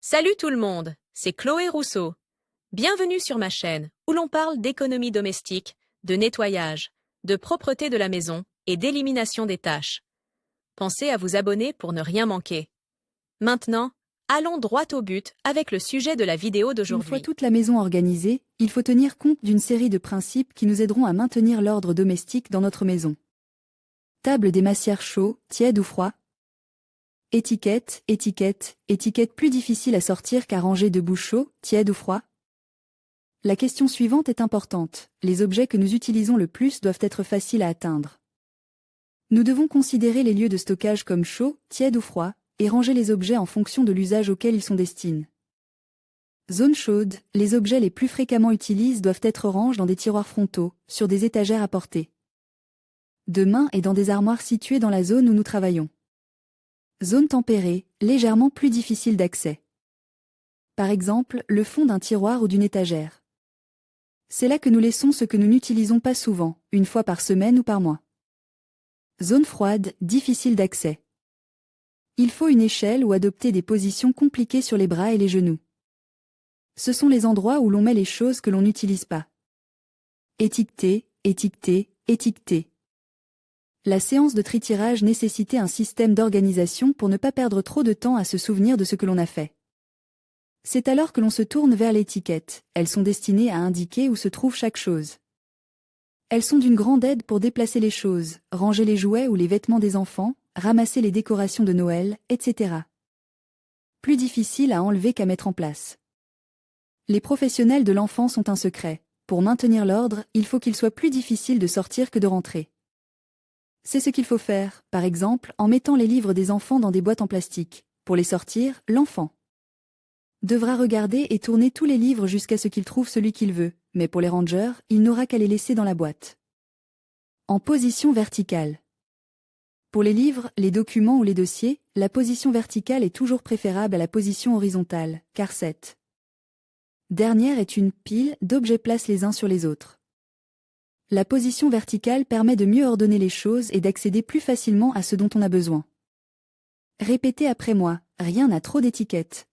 Salut tout le monde, c'est Chloé Rousseau. Bienvenue sur ma chaîne, où l'on parle d'économie domestique, de nettoyage, de propreté de la maison et d'élimination des tâches. Pensez à vous abonner pour ne rien manquer. Maintenant, allons droit au but avec le sujet de la vidéo Une fois d'aujourd'hui. toute la maison organisée, il faut tenir compte d'une série de principes qui nous aideront à maintenir l'ordre domestique dans notre maison. Table des massières chaud, tiède ou froid. Étiquette, étiquette, étiquette plus difficile à sortir qu'à ranger debout chaud, tiède ou froid. La question suivante est importante. Les objets que nous utilisons le plus doivent être faciles à atteindre. Nous devons considérer les lieux de stockage comme chaud, tiède ou froid, et ranger les objets en fonction de l'usage auquel ils sont destinés. Zone chaude, les objets les plus fréquemment utilisés doivent être rangés dans des tiroirs frontaux, sur des étagères à portée de main et dans des armoires situées dans la zone où nous travaillons. Zone tempérée, légèrement plus difficile d'accès. Par exemple, le fond d'un tiroir ou d'une étagère. C'est là que nous laissons ce que nous n'utilisons pas souvent, une fois par semaine ou par mois. Zone froide, difficile d'accès. Il faut une échelle ou adopter des positions compliquées sur les bras et les genoux. Ce sont les endroits où l'on met les choses que l'on n'utilise pas. Étiqueter, étiqueter, étiqueter. La séance de tritirage nécessitait un système d'organisation pour ne pas perdre trop de temps à se souvenir de ce que l'on a fait. C'est alors que l'on se tourne vers l'étiquette. Elles sont destinées à indiquer où se trouve chaque chose. Elles sont d'une grande aide pour déplacer les choses, ranger les jouets ou les vêtements des enfants, ramasser les décorations de Noël, etc. Plus difficile à enlever qu'à mettre en place. Les professionnels de l'enfance ont un secret. Pour maintenir l'ordre, il faut qu'il soit plus difficile de sortir que de rentrer. C'est ce qu'il faut faire, par exemple, en mettant les livres des enfants dans des boîtes en plastique. Pour les sortir, l'enfant devra regarder et tourner tous les livres jusqu'à ce qu'il trouve celui qu'il veut, mais pour les rangers, il n'aura qu'à les laisser dans la boîte. En position verticale. Pour les livres, les documents ou les dossiers, la position verticale est toujours préférable à la position horizontale, car cette dernière est une pile d'objets placés les uns sur les autres. La position verticale permet de mieux ordonner les choses et d'accéder plus facilement à ce dont on a besoin. Répétez après moi, rien n'a trop d'étiquette.